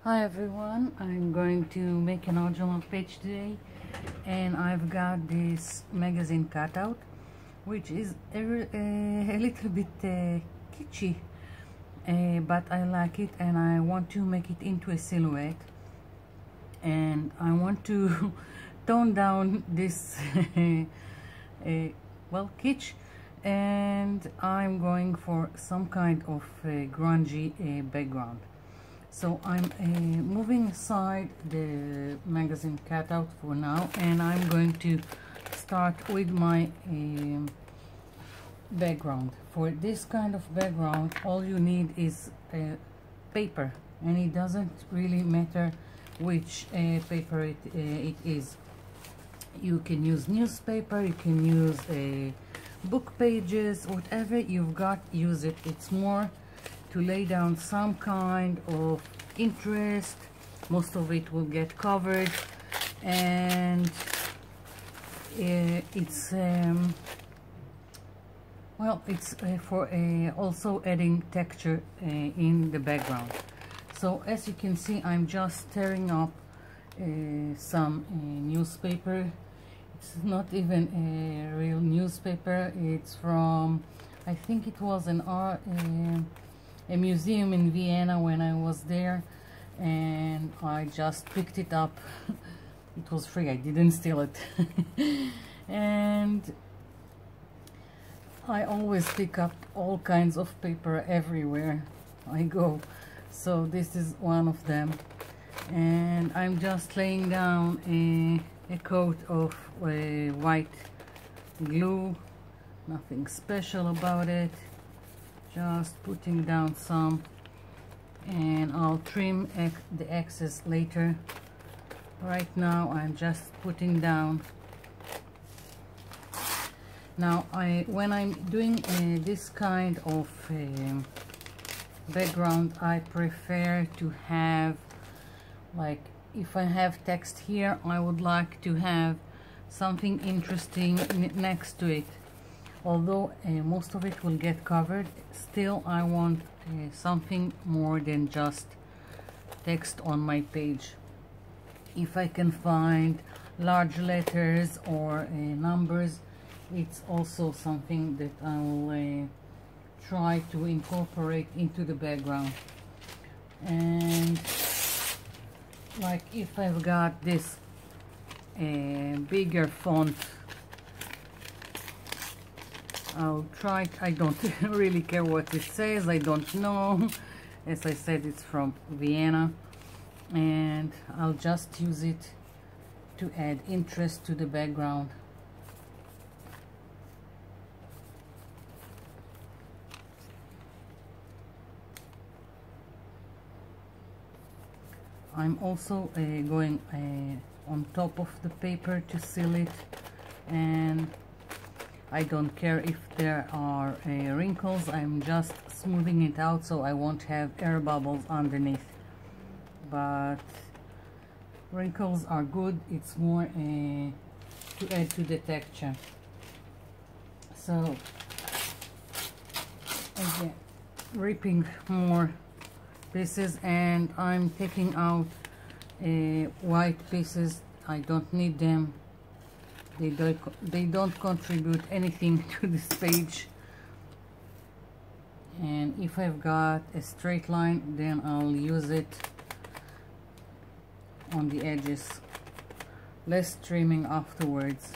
Hi everyone, I'm going to make an original page today, and I've got this magazine cutout which is a little bit kitschy, but I like it and I want to make it into a silhouette, and I want to tone down this well, kitsch, and I'm going for some kind of grungy background. So I'm moving aside the magazine cutout for now, and I'm going to start with my background. For this kind of background, all you need is paper, and it doesn't really matter which paper it is. You can use newspaper, you can use book pages, whatever you've got, use it. It's more to lay down some kind of interest. Most of it will get covered, and it's well, it's for also adding texture in the background. So as you can see, I'm just tearing up some newspaper. It's not even a real newspaper. It's from, I think it was a museum in Vienna when I was there, and I just picked it up. It was free, I didn't steal it. And I always pick up all kinds of paper everywhere I go, so this is one of them. And I'm just laying down a coat of white glue, nothing special about it, just putting down some, and I'll trim the excess later. Right now I'm just putting down. Now when I'm doing this kind of background, I prefer to have, like, if I have text here, I would like to have something interesting next to it. Although most of it will get covered, still I want something more than just text on my page. If I can find large letters or numbers, it's also something that I will try to incorporate into the background. And like if I've got this bigger font, I'll try. I don't really care what it says, I don't know. As I said, it's from Vienna, and I'll just use it to add interest to the background. I'm also going on top of the paper to seal it, and I don't care if there are wrinkles. I'm just smoothing it out so I won't have air bubbles underneath. But wrinkles are good, it's more to add to the texture. So again, ripping more pieces, and I'm taking out white pieces. I don't need them. They don't contribute anything to this page. And if I've got a straight line, then I'll use it on the edges, less trimming afterwards.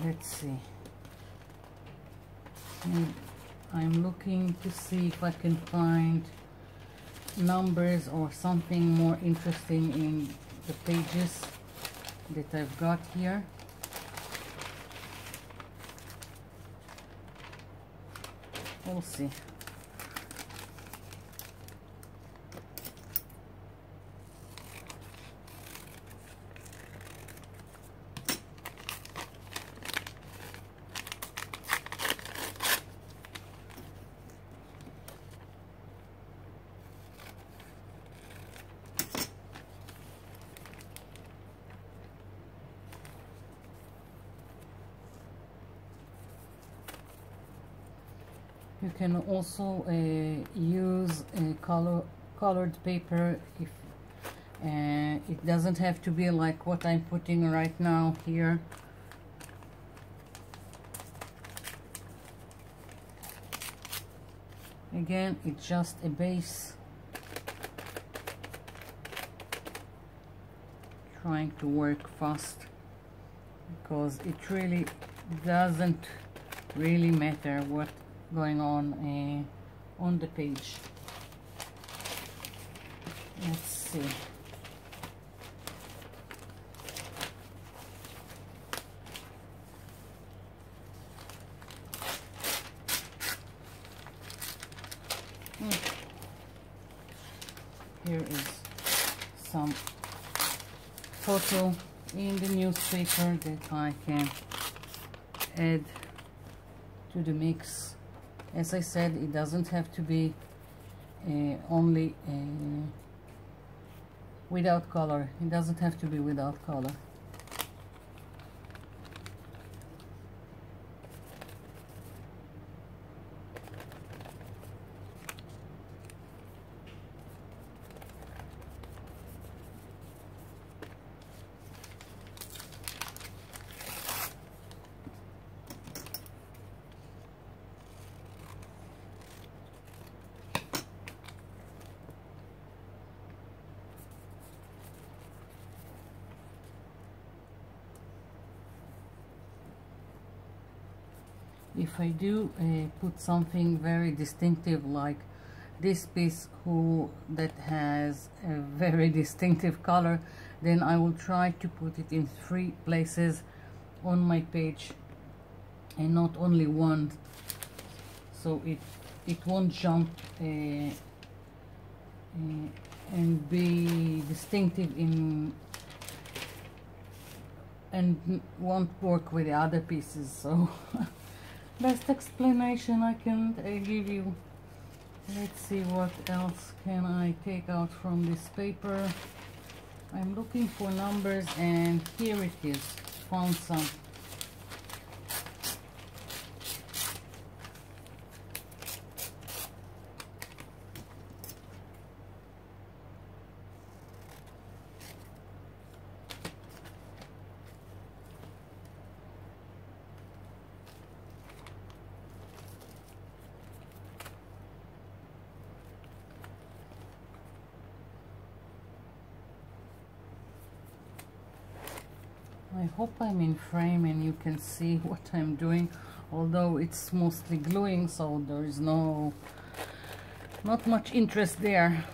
Let's see. I'm looking to see if I can find numbers or something more interesting in the pages that I've got here. We'll see. You can also use a colored paper if it doesn't have to be like what I'm putting right now here. Again, it's just a base. Trying to work fast because it really doesn't really matter what's going on the page. Let's see. Here is some photo in the newspaper that I can add to the mix. As I said, it doesn't have to be only without color. It doesn't have to be without color. If I do put something very distinctive like this piece that has a very distinctive color, then I will try to put it in 3 places on my page and not only one, so it won't jump and be distinctive and won't work with the other pieces. So best explanation I can give you. Let's see what else can I take out from this paper. I'm looking for numbers and here it is. Found some. I hope I'm in frame and you can see what I'm doing, although it's mostly gluing, so there is not much interest there.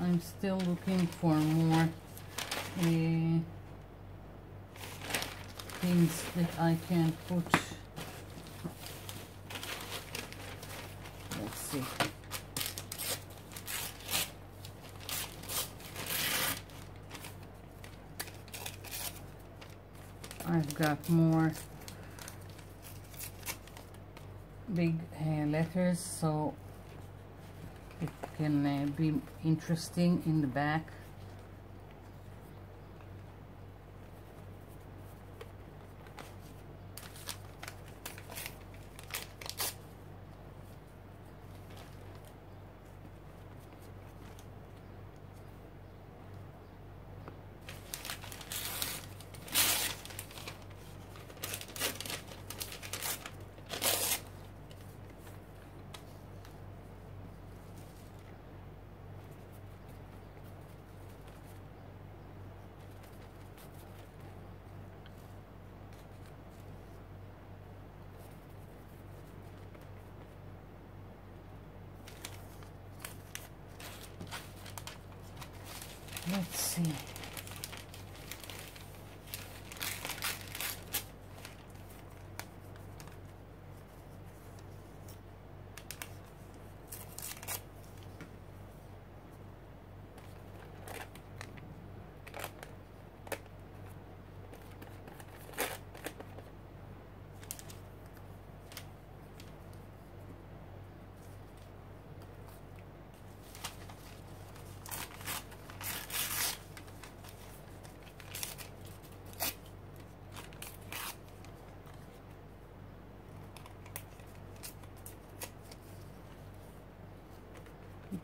I'm still looking for more things that I can put. Let's see. I've got more big letters, so it can be interesting in the back. Let's see.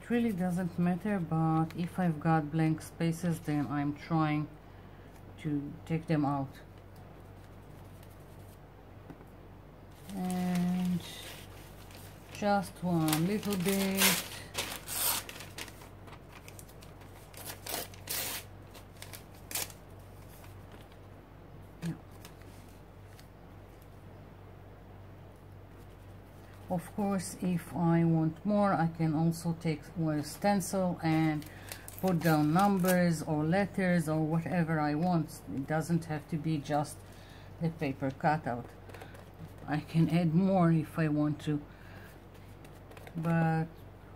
it really doesn't matter, but if I've got blank spaces, then I'm trying to take them out. And just one little bit. Of course, if I want more, I can also take a stencil and put down numbers or letters or whatever I want. It doesn't have to be just the paper cutout. I can add more if I want to, but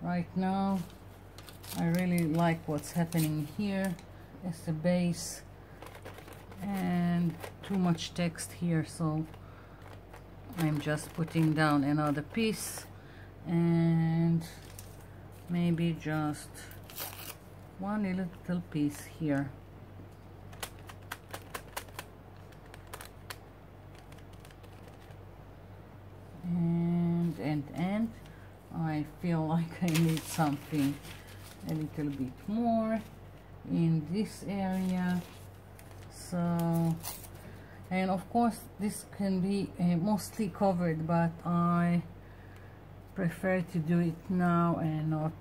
right now I really like what's happening here as the base, and too much text here, so I'm just putting down another piece and maybe just one little piece here. And I feel like I need something a little bit more in this area. So, and of course this can be mostly covered, but I prefer to do it now and not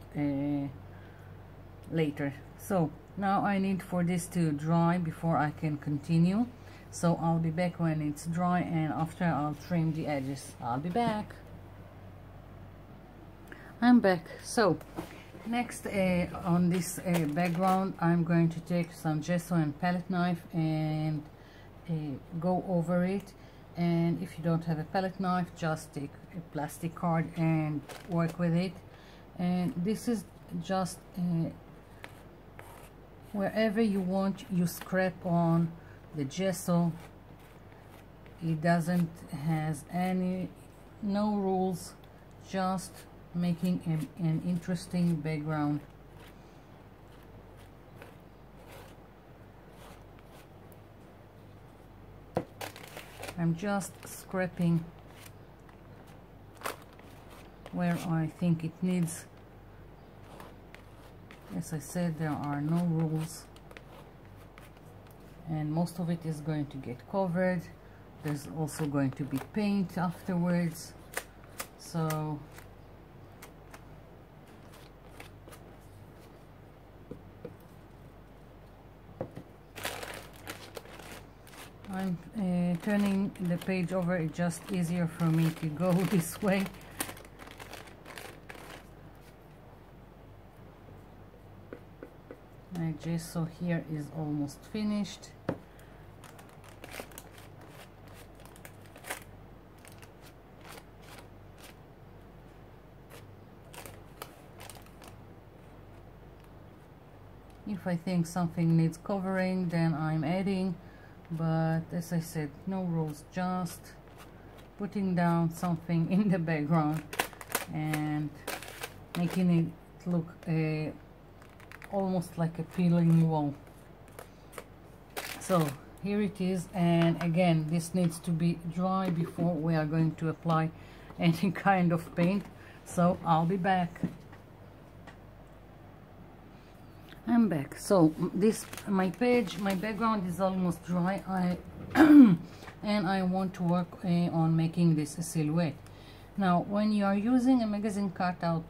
later. So now I need for this to dry before I can continue. So I'll be back when it's dry, and after I'll trim the edges. I'll be back. I'm back. So next on this background, I'm going to take some gesso and palette knife and go over it. And if you don't have a palette knife, just take a plastic card and work with it. And this is just wherever you want, you scrape on the gesso. It doesn't has no rules, just making an interesting background. I'm just scraping where I think it needs. As I said, there are no rules, and most of it is going to get covered. There's also going to be paint afterwards, so I'm turning the page over. It's just easier for me to go this way. My gesso here is almost finished. If I think something needs covering, then I'm adding, but as I said, no rules, just putting down something in the background and making it look almost like a peeling wall. So here it is, and again, this needs to be dry before we are going to apply any kind of paint. So I'll be back. I'm back. So this my background is almost dry. And I want to work on making this a silhouette. Now, when you are using a magazine cutout,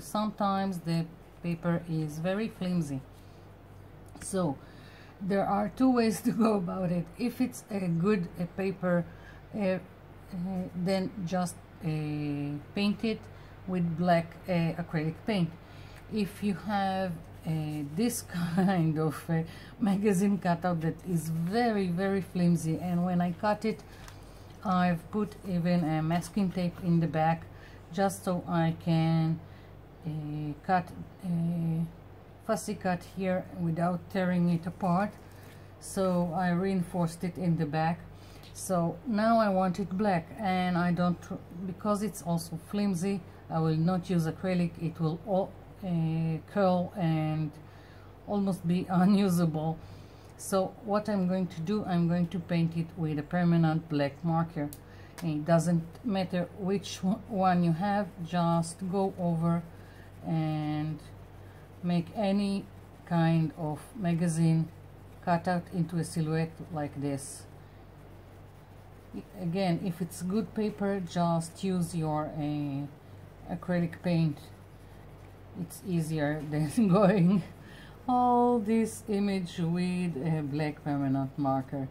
sometimes the paper is very flimsy. So there are two ways to go about it. If it's a good paper, then just paint it with black acrylic paint. If you have this kind of magazine cutout that is very, very flimsy, and when I cut it, I've put even a masking tape in the back just so I can cut fussy cut here without tearing it apart. So I reinforced it in the back. So now I want it black, and I don't, because it's also flimsy, I will not use acrylic. It will all curl and almost be unusable. So what I'm going to do, I'm going to paint it with a permanent black marker. And it doesn't matter which one you have, just go over and make any kind of magazine cutout into a silhouette like this. Again, if it's good paper, just use your acrylic paint. It's easier than going all this image with a black permanent marker.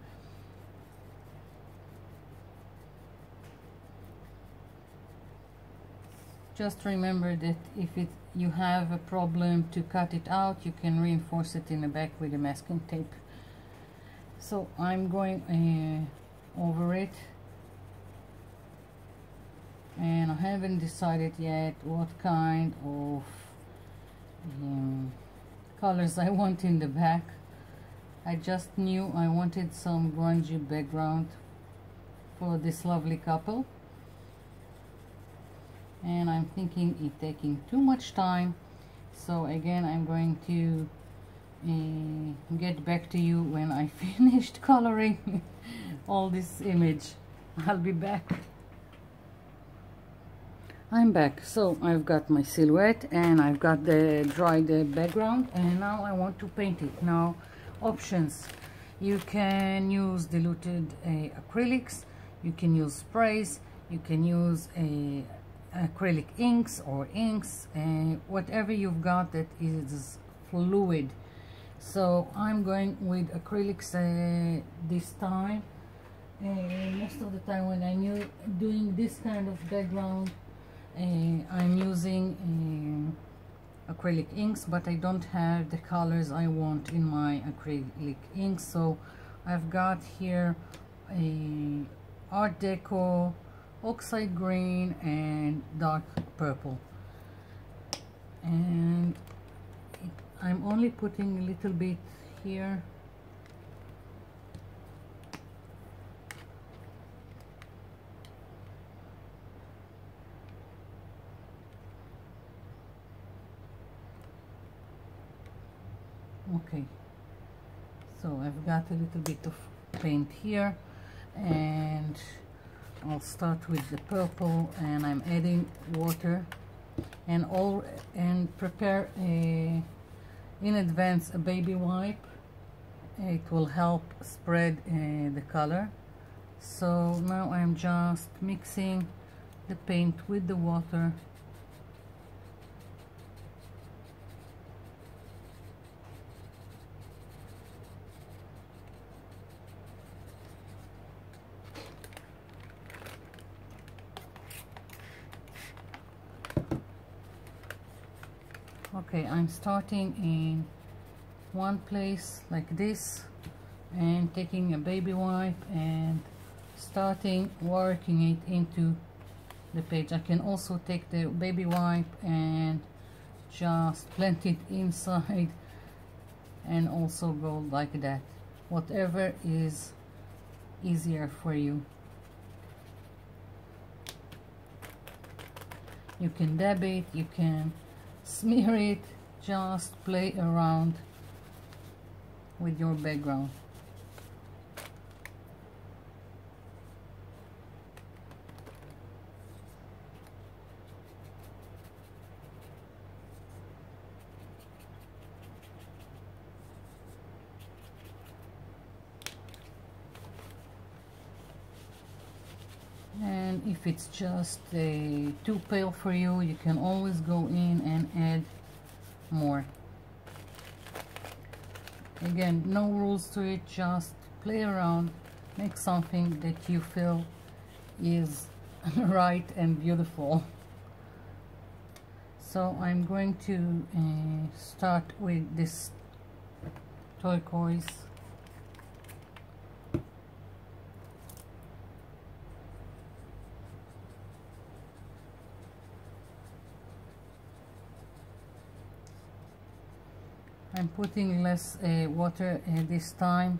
Just remember that if you have a problem to cut it out, you can reinforce it in the back with a masking tape. So I'm going over it, and I haven't decided yet what kind of colors I want in the back. I just knew I wanted some grungy background for this lovely couple, and I'm thinking it taking too much time, so again I'm going to get back to you when I finished coloring all this image. I'll be back. I'm back. So I've got my silhouette and I've got the dried background, and now I want to paint it. Now, options: you can use diluted acrylics, you can use sprays, you can use acrylic inks or inks, whatever you've got that is fluid. So I'm going with acrylics this time. Most of the time when I'm doing this kind of background, I'm using acrylic inks, but I don't have the colors I want in my acrylic inks. So I've got here a Art Deco, oxide green, and dark purple, and I'm only putting a little bit here. Okay, so I've got a little bit of paint here, and I'll start with the purple, and I'm adding water, and prepare in advance a baby wipe. It will help spread the color. So now I'm just mixing the paint with the water. Okay, I'm starting in one place like this and taking a baby wipe and starting working it into the page. I can also take the baby wipe and just plant it inside and also go like that, whatever is easier for you. You can dab it, you can smear it, just play around with your background. And if it's just too pale for you, you can always go in and add more. Again, no rules to it, just play around, make something that you feel is right and beautiful. So I'm going to start with this turquoise. I'm putting less water this time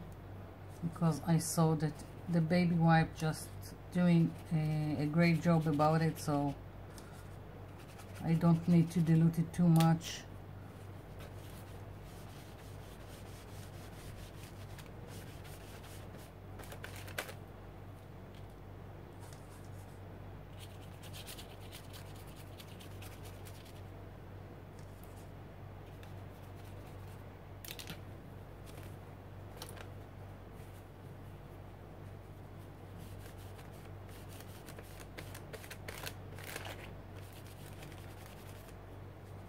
because I saw that the baby wipe just doing a great job about it, so I don't need to dilute it too much.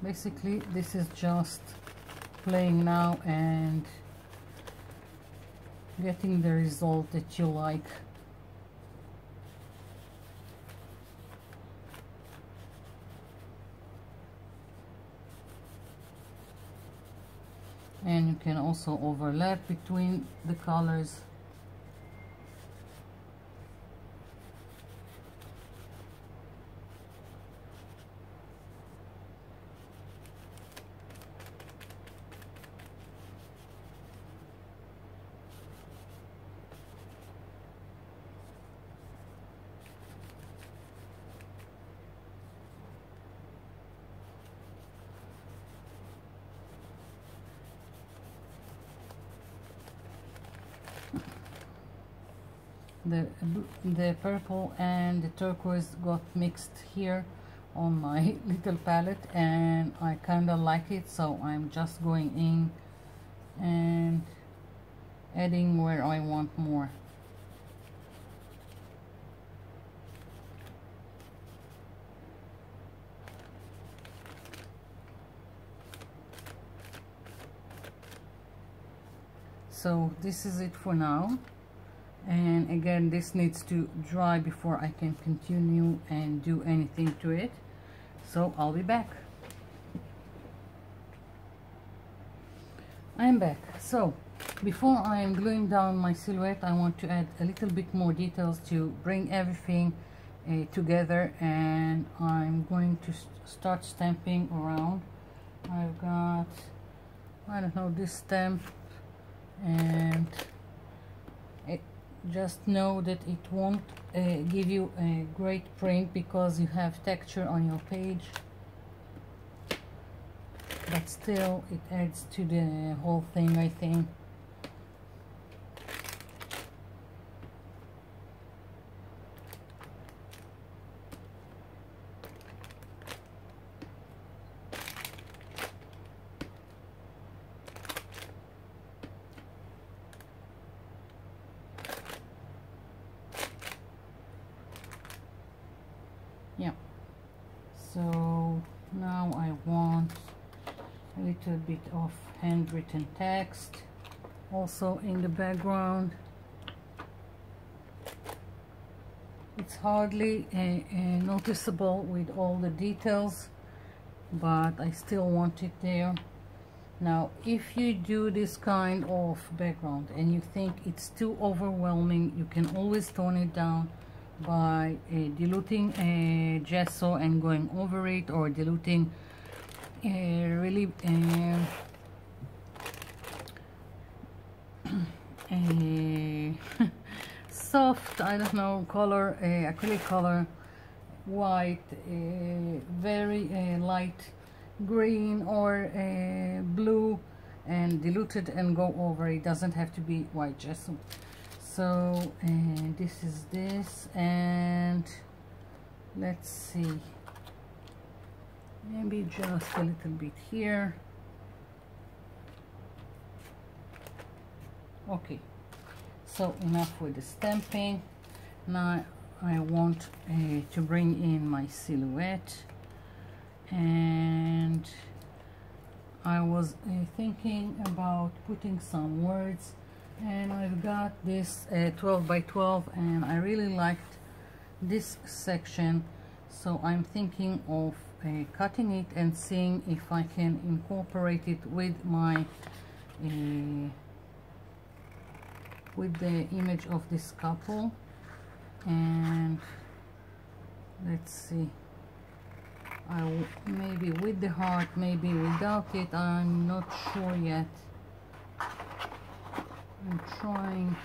basically this is just playing now and getting the result that you like. And you can also overlap between the colors. The purple and the turquoise got mixed here on my little palette, and I kind of like it, so I'm just going in and adding where I want more. So this is it for now. And again, this needs to dry before I can continue and do anything to it. So I'll be back. I'm back. So before I am gluing down my silhouette, I want to add a little bit more details to bring everything together, and I'm going to start stamping around. I've got, I don't know, this stamp, and just know that it won't give you a great print because you have texture on your page, but still it adds to the whole thing, I think. Yeah, so now I want a little bit of handwritten text also in the background. It's hardly noticeable with all the details, but I still want it there. Now, if you do this kind of background and you think it's too overwhelming, you can always tone it down by diluting gesso and going over it, or diluting really soft, I don't know, color, acrylic color, white, very light green or blue, and dilute it and go over. It doesn't have to be white gesso. So this is this, and let's see, maybe just a little bit here. Okay, so enough with the stamping. Now I want to bring in my silhouette, and I was thinking about putting some words, and I've got this 12 by 12, and I really liked this section, so I'm thinking of cutting it and seeing if I can incorporate it with my with the image of this couple. And let's see, maybe with the heart, maybe without it, I'm not sure yet. I'm trying.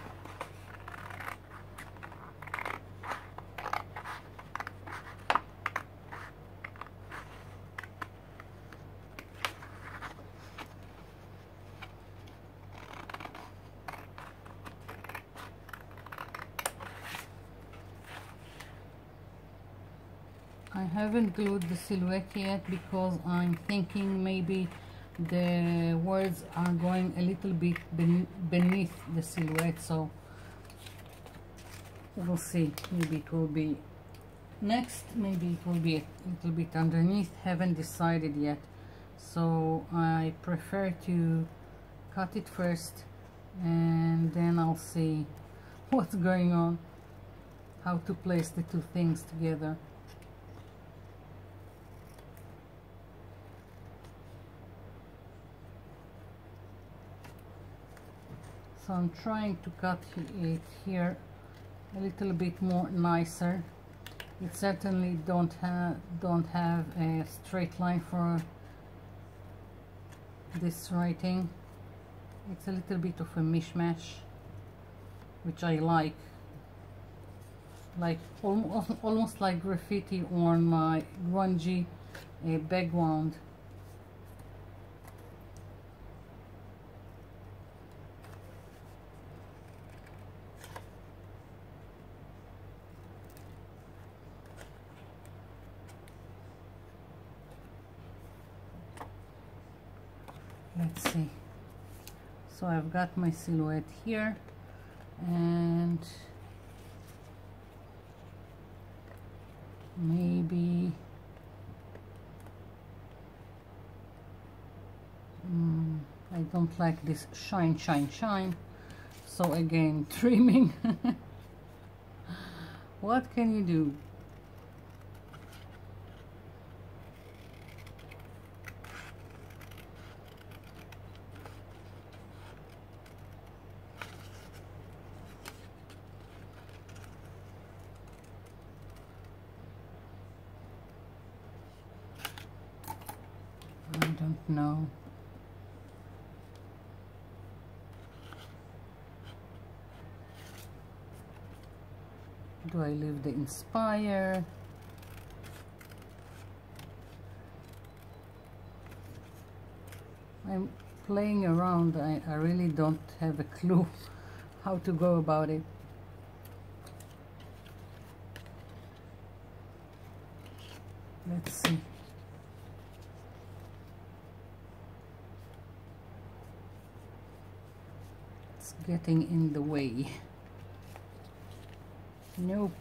I haven't glued the silhouette yet because I'm thinking maybe the words are going a little bit beneath the silhouette, so we'll see. Maybe it will be next, maybe it will be a little bit underneath. Haven't decided yet, so I prefer to cut it first and then I'll see what's going on, how to place the two things together. So I'm trying to cut it here a little bit more nicer. It certainly don't have a straight line for this writing. It's a little bit of a mishmash, which I like almost like graffiti on my grungy background. Let's see. So I've got my silhouette here, and maybe I don't like this shine, so again trimming. What can you do? I don't know. Do I leave the inspire? I'm playing around. I really don't have a clue how to go about it. Let's see. It's getting in the way. Nope.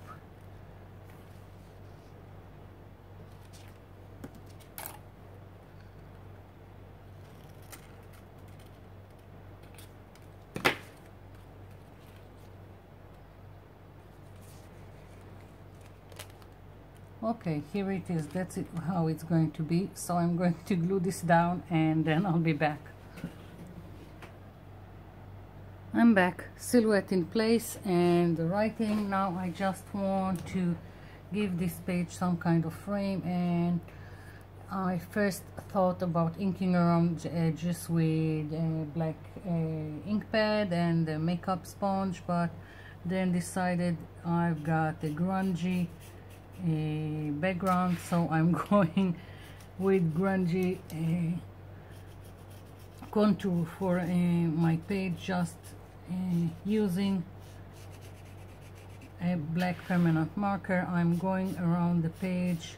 Okay, here it is. That's it, how it's going to be. So I'm going to glue this down and then I'll be back. I'm back, silhouette in place and the writing. Now I just want to give this page some kind of frame, and I first thought about inking around the edges with a black ink pad and a makeup sponge, but then decided I've got a grungy background, so I'm going with grungy contour for my page, just using a black permanent marker. I'm going around the page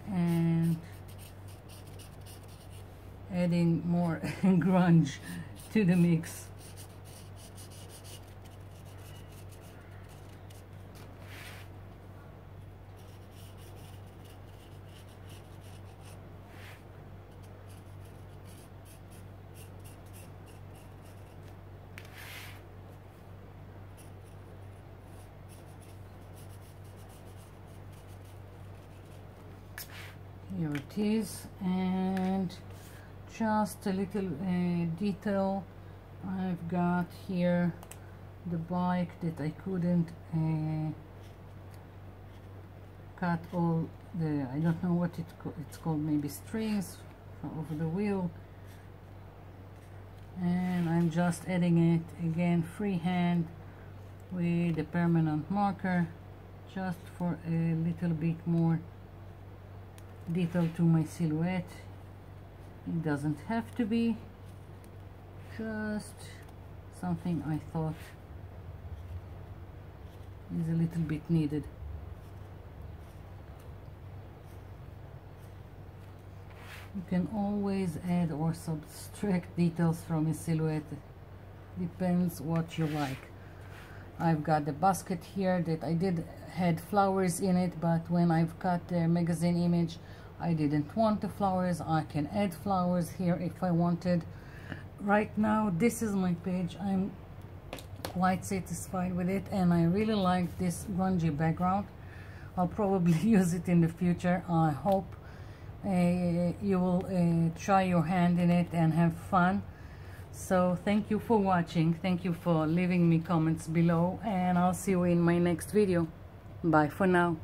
and adding more grunge to the mix. Here it is, and just a little detail. I've got here the bike that I couldn't cut all the, I don't know what it's called, maybe strings over the wheel, and I'm just adding it again freehand with a permanent marker, just for a little bit more detail to my silhouette. It doesn't have to be, just something I thought is a little bit needed. You can always add or subtract details from a silhouette, depends what you like. I've got the basket here that I did had flowers in it, but when I've cut the magazine image I didn't want the flowers, I can add flowers here if I wanted. Right now this is my page. I'm quite satisfied with it, and I really like this grungy background. I'll probably use it in the future. I hope you will try your hand in it and have fun. So thank you for watching, thank you for leaving me comments below, and I'll see you in my next video. Bye for now.